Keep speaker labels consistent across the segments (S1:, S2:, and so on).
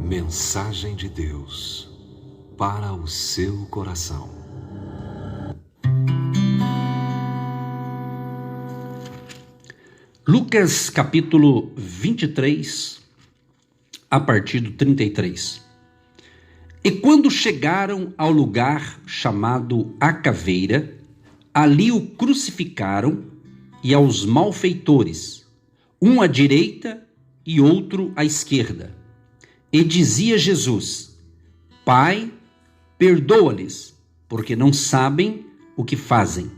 S1: Mensagem de Deus para o seu coração.
S2: Lucas capítulo 23, a partir do 33. E quando chegaram ao lugar chamado A Caveira, ali o crucificaram e aos malfeitores, um à direita e outro à esquerda. E dizia Jesus: Pai, perdoa-lhes, porque não sabem o que fazem.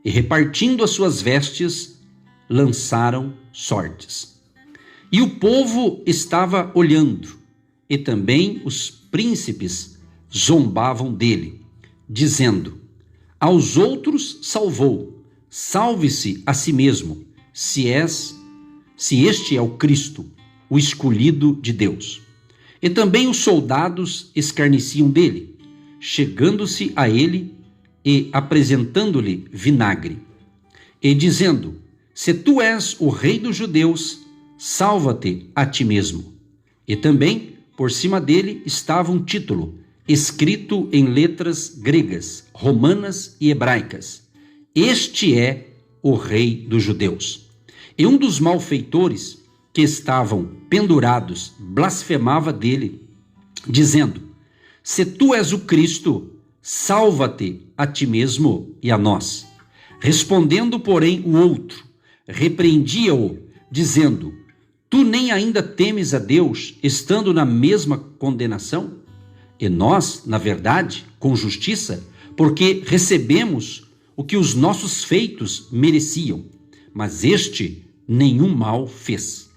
S2: E repartindo as suas vestes, lançaram sortes. E o povo estava olhando, e também os príncipes zombavam dele, dizendo: aos outros salvou, salve-se a si mesmo, se este é o Cristo, o escolhido de Deus. E também os soldados escarneciam dele, chegando-se a ele e apresentando-lhe vinagre, e dizendo: se tu és o rei dos judeus, salva-te a ti mesmo. E também, por cima dele, estava um título, escrito em letras gregas, romanas e hebraicas: este é o rei dos judeus. E um dos malfeitores que estavam pendurados blasfemava dele, dizendo: se tu és o Cristo, salva-te a ti mesmo e a nós. Respondendo, porém, o outro repreendia-o, dizendo: tu nem ainda temes a Deus, estando na mesma condenação? E nós, na verdade, com justiça, porque recebemos o que os nossos feitos mereciam, mas este nenhum mal fez.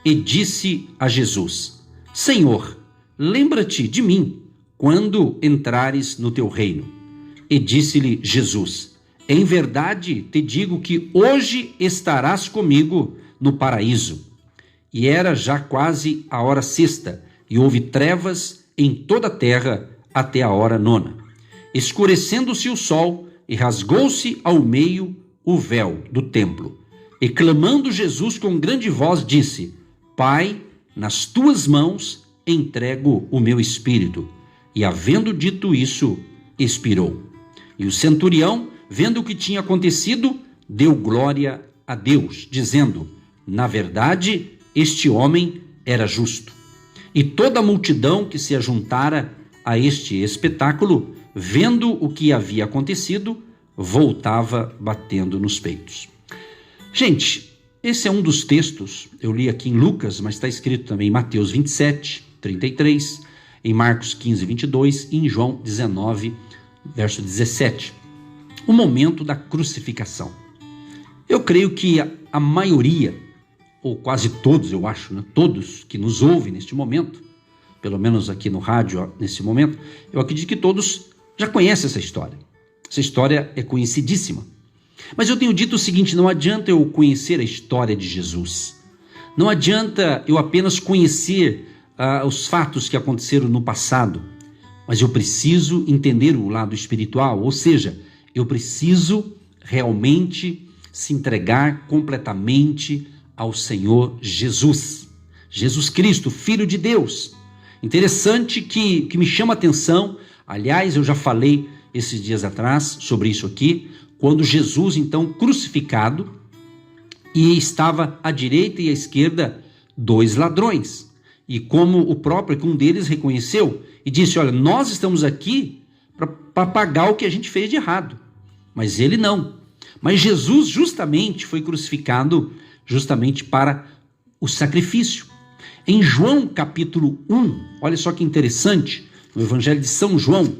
S2: E disse a Jesus: Senhor, lembra-te de mim quando entrares no teu reino. E disse-lhe Jesus: em verdade te digo que hoje estarás comigo no paraíso. E era já quase a hora sexta, e houve trevas em toda a terra até a hora nona. Escurecendo-se o sol, e rasgou-se ao meio o véu do templo. E clamando Jesus com grande voz, disse: Pai, nas tuas mãos entrego o meu espírito. E havendo dito isso, expirou. E o centurião, vendo o que tinha acontecido, deu glória a Deus, dizendo: na verdade, este homem era justo. E toda a multidão que se ajuntara a este espetáculo, vendo o que havia acontecido, voltava batendo nos peitos. Gente, esse é um dos textos, eu li aqui em Lucas, mas está escrito também em Mateus 27, 33, em Marcos 15, 22 e em João 19, verso 17. O momento da crucificação. Eu creio que a maioria, ou quase todos, eu acho, né? Todos que nos ouvem neste momento, pelo menos aqui no rádio, nesse momento, eu acredito que todos já conhecem essa história. Essa história é conhecidíssima. Mas eu tenho dito o seguinte: não adianta eu conhecer a história de Jesus. Não adianta eu apenas conhecer os fatos que aconteceram no passado. Mas eu preciso entender o lado espiritual, ou seja, eu preciso realmente se entregar completamente ao Senhor Jesus. Jesus Cristo, Filho de Deus. Interessante que me chama a atenção, aliás, eu já falei esses dias atrás sobre isso aqui, quando Jesus, então, crucificado, e estava à direita e à esquerda dois ladrões. E como o próprio, um deles reconheceu e disse: olha, nós estamos aqui para pagar o que a gente fez de errado. Mas ele não. Mas Jesus justamente foi crucificado justamente para o sacrifício. Em João capítulo 1, olha só que interessante, no Evangelho de São João,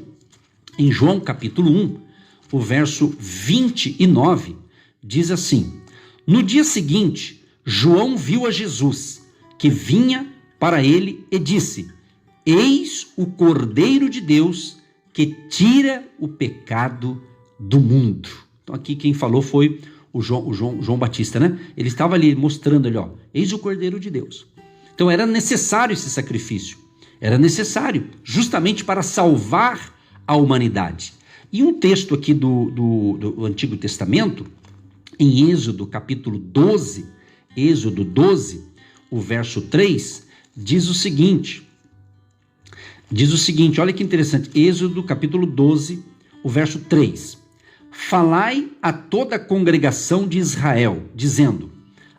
S2: em João capítulo 1, o verso 29, diz assim: no dia seguinte, João viu a Jesus, que vinha para ele, e disse: eis o Cordeiro de Deus, que tira o pecado do mundo. Então aqui quem falou foi o João Batista, né? Ele estava ali mostrando ali, ó, eis o Cordeiro de Deus. Então era necessário esse sacrifício, era necessário justamente para salvar a humanidade. E um texto aqui do Antigo Testamento, em Êxodo capítulo 12, Êxodo 12, o verso 3, diz o seguinte: diz o seguinte, olha que interessante, Êxodo capítulo 12, o verso 3. Falai a toda a congregação de Israel, dizendo,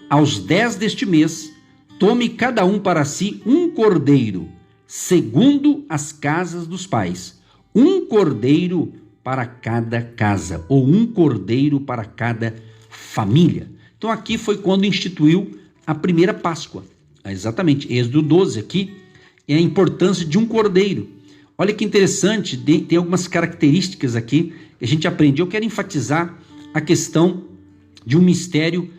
S2: aos 10 deste mês, tome cada um para si um cordeiro, segundo as casas dos pais, um cordeiro para cada casa, ou um cordeiro para cada família. Então aqui foi quando instituiu a primeira Páscoa. Exatamente, Êxodo 12 aqui é a importância de um cordeiro. Olha que interessante, tem algumas características aqui que a gente aprende. Eu quero enfatizar a questão de um mistério,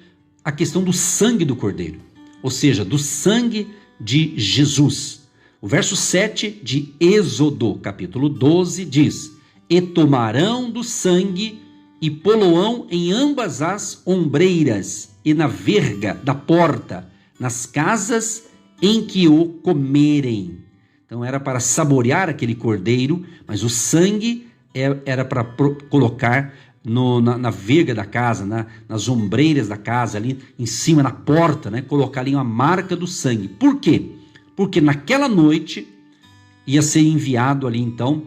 S2: a questão do sangue do cordeiro, ou seja, do sangue de Jesus. O verso 7 de Êxodo, capítulo 12, diz, e tomarão do sangue e poloão em ambas as ombreiras e na verga da porta, nas casas em que o comerem. Então era para saborear aquele cordeiro, mas o sangue era para colocar na verga da casa, nas ombreiras da casa, ali em cima, na porta, né? Colocar ali uma marca do sangue. Por quê? Porque naquela noite ia ser enviado ali então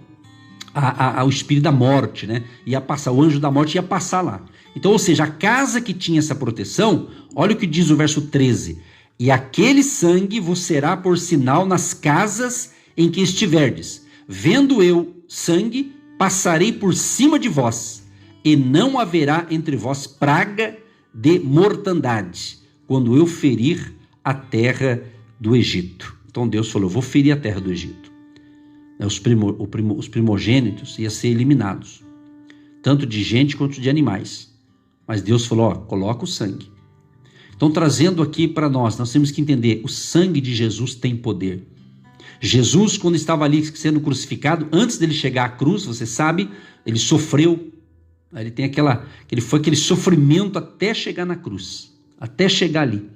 S2: o espírito da morte, né? Ia passar, o anjo da morte ia passar lá. Então, ou seja, a casa que tinha essa proteção, olha o que diz o verso 13, e aquele sangue vos será por sinal nas casas em que estiverdes. Vendo eu sangue, passarei por cima de vós, e não haverá entre vós praga de mortandade, quando eu ferir a terra do Egito. Então Deus falou, eu vou ferir a terra do Egito. Os primogênitos iam ser eliminados, tanto de gente quanto de animais. Mas Deus falou, coloca o sangue. Então, trazendo aqui para nós temos que entender, o sangue de Jesus tem poder. Jesus, quando estava ali sendo crucificado, antes dele chegar à cruz, você sabe, ele sofreu, ele tem aquele sofrimento até chegar na cruz, até chegar ali.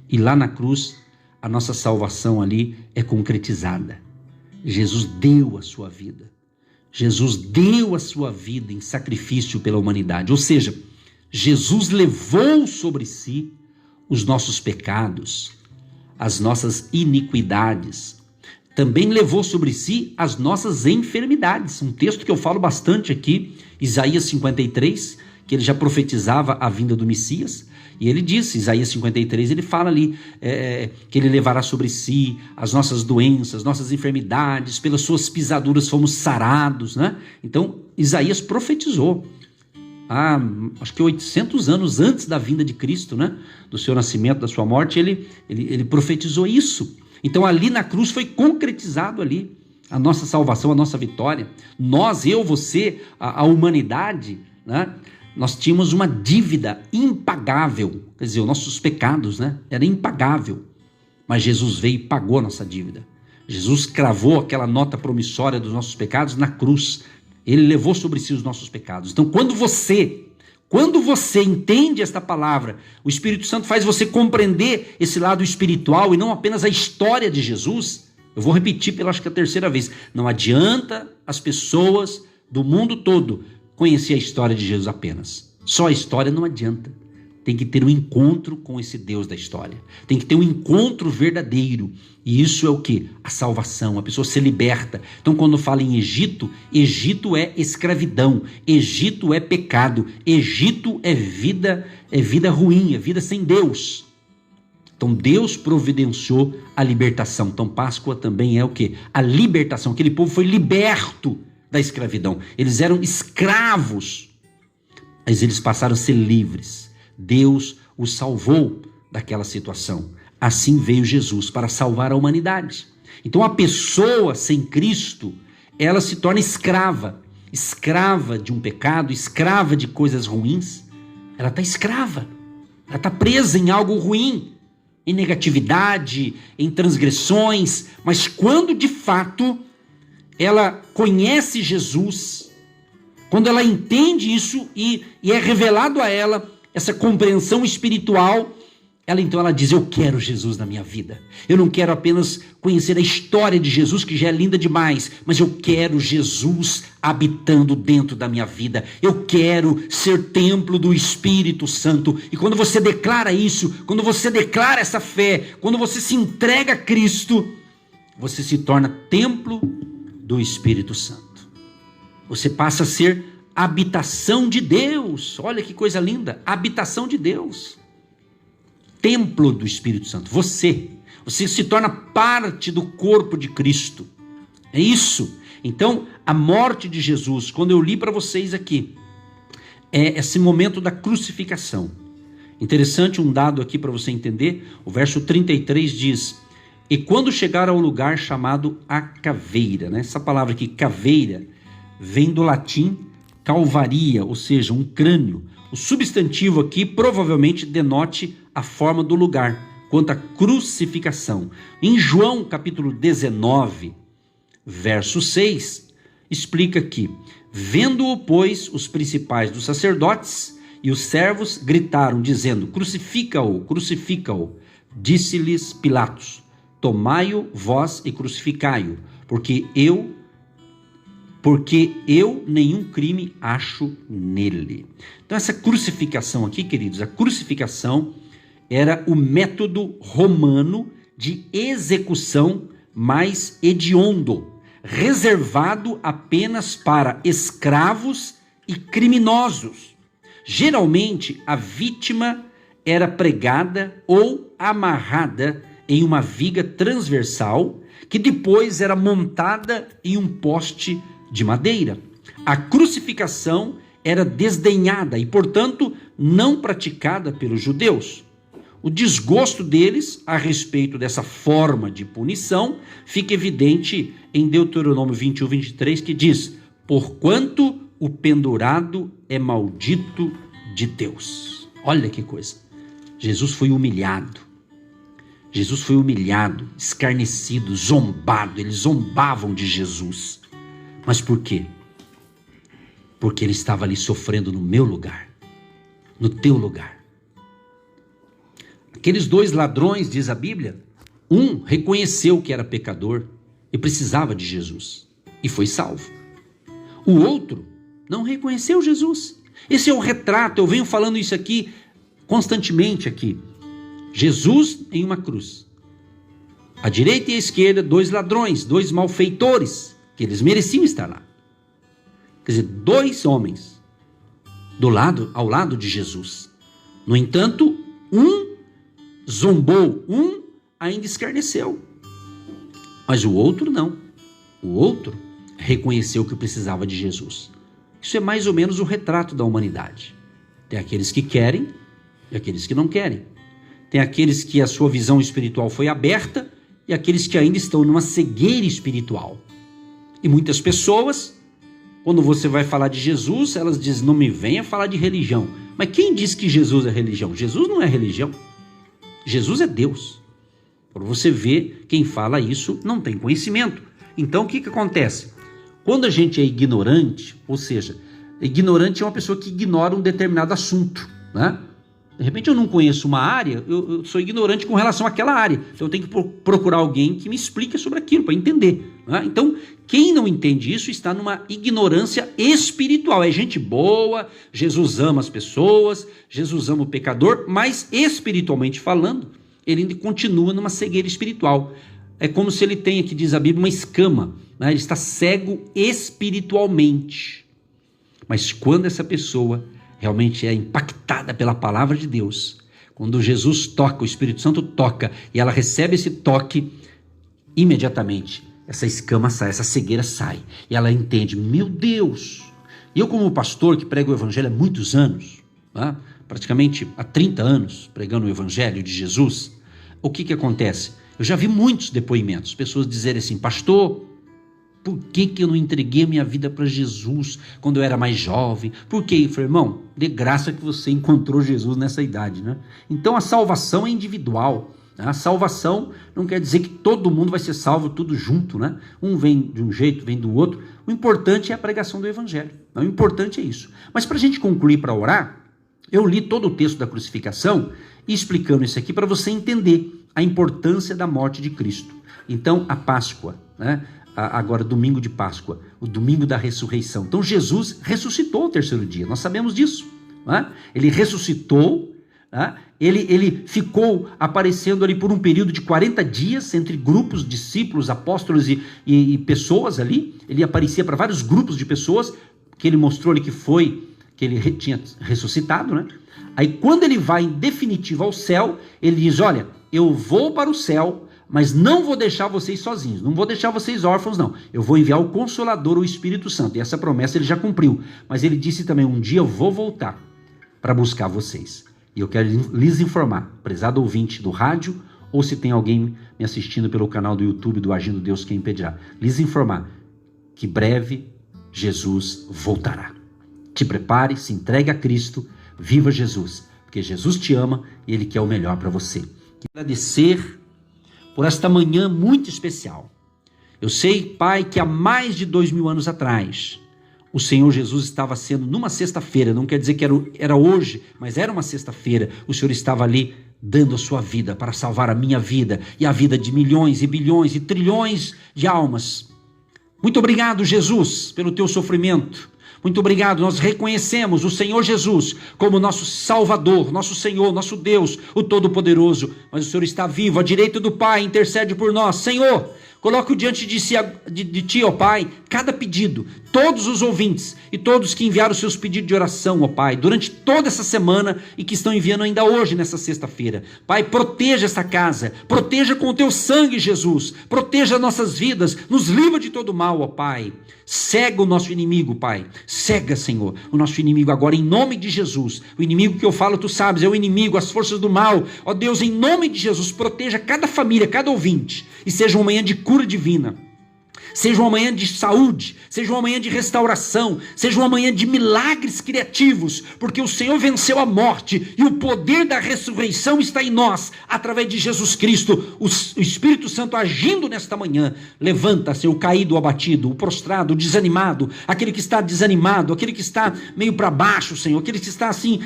S2: E lá na cruz, a nossa salvação ali é concretizada. Jesus deu a sua vida. Jesus deu a sua vida em sacrifício pela humanidade. Ou seja, Jesus levou sobre si os nossos pecados, as nossas iniquidades. Também levou sobre si as nossas enfermidades. Um texto que eu falo bastante aqui, Isaías 53, que ele já profetizava a vinda do Messias. E ele disse, Isaías 53, ele fala ali que ele levará sobre si as nossas doenças, nossas enfermidades, pelas suas pisaduras fomos sarados, né? Então, Isaías profetizou, acho que 800 anos antes da vinda de Cristo, né? Do seu nascimento, da sua morte, ele profetizou isso. Então, ali na cruz foi concretizado ali a nossa salvação, a nossa vitória. Nós, eu, você, a humanidade, né? Nós tínhamos uma dívida impagável, quer dizer, os nossos pecados, né? Era impagável, mas Jesus veio e pagou a nossa dívida. Jesus cravou aquela nota promissória dos nossos pecados na cruz. Ele levou sobre si os nossos pecados. Então, quando você entende esta palavra, o Espírito Santo faz você compreender esse lado espiritual e não apenas a história de Jesus. Eu vou repetir acho que a terceira vez. Não adianta as pessoas do mundo todo conhecer a história de Jesus apenas. Só a história não adianta. Tem que ter um encontro com esse Deus da história. Tem que ter um encontro verdadeiro. E isso é o quê? A salvação. A pessoa se liberta. Então, quando fala em Egito, Egito é escravidão. Egito é pecado. Egito é vida ruim, é vida sem Deus. Então, Deus providenciou a libertação. Então, Páscoa também é o quê? A libertação. Aquele povo foi liberto da escravidão. Eles eram escravos, mas eles passaram a ser livres. Deus os salvou daquela situação. Assim veio Jesus para salvar a humanidade. Então a pessoa sem Cristo, ela se torna escrava de um pecado, escrava de coisas ruins. Ela está escrava, ela está presa em algo ruim, em negatividade, em transgressões. Mas quando de fato ela conhece Jesus, quando ela entende isso e é revelado a ela essa compreensão espiritual, ela diz, eu quero Jesus na minha vida. Eu não quero apenas conhecer a história de Jesus, que já é linda demais, mas eu quero Jesus habitando dentro da minha vida. Eu quero ser templo do Espírito Santo. E quando você declara isso, quando você declara essa fé, quando você se entrega a Cristo, você se torna templo do Espírito Santo. Você passa a ser habitação de Deus. Olha que coisa linda, habitação de Deus. Templo do Espírito Santo. Você se torna parte do corpo de Cristo. É isso. Então, a morte de Jesus, quando eu li para vocês aqui, é esse momento da crucificação. Interessante um dado aqui para você entender. O verso 33 diz: e quando chegaram ao lugar chamado a caveira, né? Essa palavra aqui, caveira, vem do latim calvaria, ou seja, um crânio. O substantivo aqui provavelmente denote a forma do lugar, quanto à crucificação. Em João capítulo 19, verso 6, explica aqui: vendo-o, pois, os principais dos sacerdotes e os servos gritaram, dizendo: crucifica-o, crucifica-o. Disse-lhes Pilatos: tomai-o vós e crucificai-o, porque eu nenhum crime acho nele. Então essa crucificação aqui, queridos, a crucificação era o método romano de execução mais hediondo, reservado apenas para escravos e criminosos. Geralmente a vítima era pregada ou amarrada em uma viga transversal, que depois era montada em um poste de madeira. A crucificação era desdenhada e, portanto, não praticada pelos judeus. O desgosto deles a respeito dessa forma de punição fica evidente em Deuteronômio 21, 23, que diz: porquanto o pendurado é maldito de Deus. Olha que coisa. Jesus foi humilhado. Jesus foi humilhado, escarnecido, zombado. Eles zombavam de Jesus. Mas por quê? Porque ele estava ali sofrendo no meu lugar, no teu lugar. Aqueles dois ladrões, diz a Bíblia, um reconheceu que era pecador e precisava de Jesus e foi salvo. O outro não reconheceu Jesus. Esse é o retrato, eu venho falando isso aqui constantemente aqui. Jesus em uma cruz. À direita e à esquerda, dois ladrões, dois malfeitores, que eles mereciam estar lá. Quer dizer, dois homens ao lado de Jesus. No entanto, um zombou, um ainda escarneceu. Mas o outro não. O outro reconheceu que precisava de Jesus. Isso é mais ou menos o retrato da humanidade. Tem aqueles que querem e aqueles que não querem. Tem aqueles que a sua visão espiritual foi aberta e aqueles que ainda estão numa cegueira espiritual. E muitas pessoas, quando você vai falar de Jesus, elas dizem: não me venha falar de religião. Mas quem diz que Jesus é religião? Jesus não é religião. Jesus é Deus. Para você ver, quem fala isso não tem conhecimento. Então o que acontece? Quando a gente é ignorante, ou seja, ignorante é uma pessoa que ignora um determinado assunto, né? De repente eu não conheço uma área, eu sou ignorante com relação àquela área. Então eu tenho que procurar alguém que me explique sobre aquilo, para entender, né? Então, quem não entende isso está numa ignorância espiritual. É gente boa, Jesus ama as pessoas, Jesus ama o pecador, mas espiritualmente falando, ele ainda continua numa cegueira espiritual. É como se ele tenha, que diz a Bíblia, uma escama, né? Ele está cego espiritualmente. Mas quando essa pessoa realmente é impactada pela palavra de Deus, quando Jesus toca, o Espírito Santo toca, e ela recebe esse toque, imediatamente essa escama sai, essa cegueira sai, e ela entende: meu Deus! E eu, como pastor que prega o evangelho há muitos anos, né? Praticamente há 30 anos pregando o evangelho de Jesus, o que acontece? Eu já vi muitos depoimentos, pessoas dizerem assim: pastor, por que eu não entreguei a minha vida para Jesus quando eu era mais jovem? Por quê? Eu falei: irmão, de graça que você encontrou Jesus nessa idade, né? Então a salvação é individual. A salvação não quer dizer que todo mundo vai ser salvo tudo junto, né? Um vem de um jeito, vem do outro. O importante é a pregação do evangelho. O importante é isso. Mas para a gente concluir, para orar, eu li todo o texto da crucificação e explicando isso aqui para você entender a importância da morte de Cristo. Então, a Páscoa, né? Agora domingo de Páscoa, o domingo da ressurreição. Então Jesus ressuscitou ao terceiro dia, nós sabemos disso, né? Ele ressuscitou Tá? Ele ficou aparecendo ali por um período de 40 dias entre grupos, discípulos, apóstolos e pessoas ali. Ele aparecia para vários grupos de pessoas, que ele mostrou ali que ele tinha ressuscitado, né? Aí quando ele vai em definitivo ao céu, ele diz: olha, eu vou para o céu, mas não vou deixar vocês sozinhos, não vou deixar vocês órfãos, não. Eu vou enviar o Consolador, o Espírito Santo. E essa promessa ele já cumpriu. Mas ele disse também: um dia eu vou voltar para buscar vocês. E eu quero lhes informar, prezado ouvinte do rádio, ou se tem alguém me assistindo pelo canal do YouTube do Agindo Deus Quem Impedirá, lhes informar que breve Jesus voltará. Te prepare, se entregue a Cristo, viva Jesus, porque Jesus te ama e Ele quer o melhor para você. Quero agradecer por esta manhã muito especial. Eu sei, Pai, que há mais de 2000 anos atrás, o Senhor Jesus estava sendo numa sexta-feira, não quer dizer que era hoje, mas era uma sexta-feira, o Senhor estava ali dando a sua vida para salvar a minha vida e a vida de milhões e bilhões e trilhões de almas. Muito obrigado, Jesus, pelo teu sofrimento. Muito obrigado, nós reconhecemos o Senhor Jesus como nosso Salvador, nosso Senhor, nosso Deus, o Todo-Poderoso. Mas o Senhor está vivo, à direita do Pai, intercede por nós. Senhor, coloco diante de Ti, ó Pai, cada pedido, todos os ouvintes e todos que enviaram seus pedidos de oração, ó Pai, durante toda essa semana e que estão enviando ainda hoje, nessa sexta-feira. Pai, proteja essa casa, proteja com o Teu sangue, Jesus, proteja nossas vidas, nos livra de todo mal, ó Pai. Cega o nosso inimigo, Pai, cega, Senhor, o nosso inimigo agora, em nome de Jesus. O inimigo que eu falo, Tu sabes, é o inimigo, as forças do mal. Ó Deus, em nome de Jesus, proteja cada família, cada ouvinte, e seja uma manhã de cura divina. Seja uma manhã de saúde, seja uma manhã de restauração, seja uma manhã de milagres criativos, porque o Senhor venceu a morte e o poder da ressurreição está em nós, através de Jesus Cristo. O Espírito Santo agindo nesta manhã, levanta-se o caído, o abatido, o prostrado, o desanimado, aquele que está desanimado, aquele que está meio para baixo, Senhor, aquele que está assim,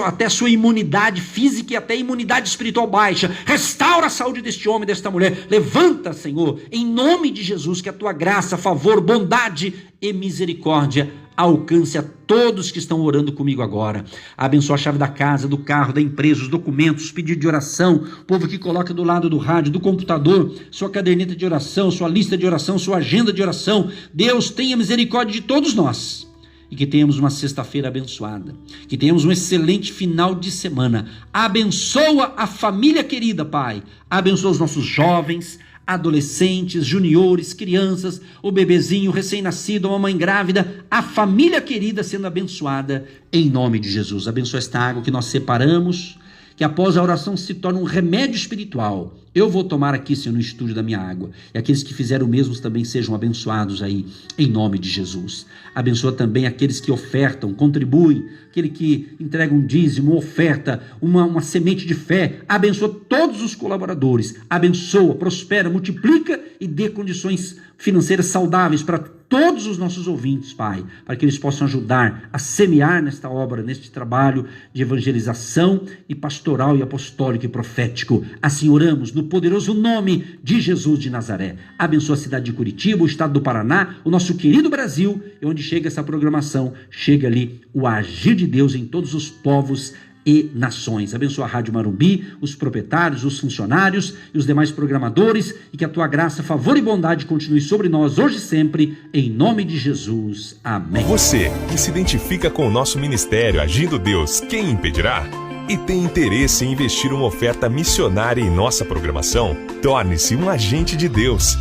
S2: até a sua imunidade física e até a imunidade espiritual baixa. Restaura a saúde deste homem, desta mulher. Levanta, Senhor, em nome de Jesus, que a Tua graça, favor, bondade e misericórdia alcance a todos que estão orando comigo agora. Abençoa a chave da casa, do carro, da empresa, os documentos, pedido de oração, o povo que coloca do lado do rádio, do computador, sua caderneta de oração, sua lista de oração, sua agenda de oração. Deus, tenha misericórdia de todos nós. E que tenhamos uma sexta-feira abençoada, que tenhamos um excelente final de semana. Abençoa a família querida, Pai. Abençoa os nossos jovens, adolescentes, juniores, crianças, o bebezinho recém-nascido, a mamãe grávida, a família querida sendo abençoada em nome de Jesus. Abençoa esta água que nós separamos, que após a oração se torne um remédio espiritual. Eu vou tomar aqui, Senhor, no estúdio da minha água. E aqueles que fizeram o mesmo também sejam abençoados aí, em nome de Jesus. Abençoa também aqueles que ofertam, contribuem, aquele que entrega um dízimo, oferta, uma semente de fé. Abençoa todos os colaboradores. Abençoa, prospera, multiplica e dê condições financeiras saudáveis para todos os nossos ouvintes, Pai, para que eles possam ajudar a semear nesta obra, neste trabalho de evangelização e pastoral e apostólico e profético. Assim oramos no poderoso nome de Jesus de Nazaré. Abençoa a cidade de Curitiba, o estado do Paraná, o nosso querido Brasil, e onde chega essa programação, chega ali o agir de Deus em todos os povos e nações. Abençoa a Rádio Marumbi, os proprietários, os funcionários e os demais programadores, e que a Tua graça, favor e bondade continue sobre nós hoje e sempre, em nome de Jesus. Amém.
S3: Você que se identifica com o nosso ministério Agindo Deus, quem impedirá? E tem interesse em investir uma oferta missionária em nossa programação? Torne-se um agente de Deus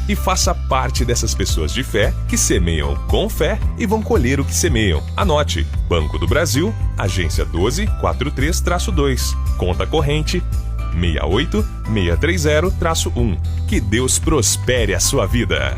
S3: e faça parte dessas pessoas de fé que semeiam com fé e vão colher o que semeiam. Anote: Banco do Brasil, agência 1243-2, conta corrente 68630-1. Que Deus prospere a sua vida.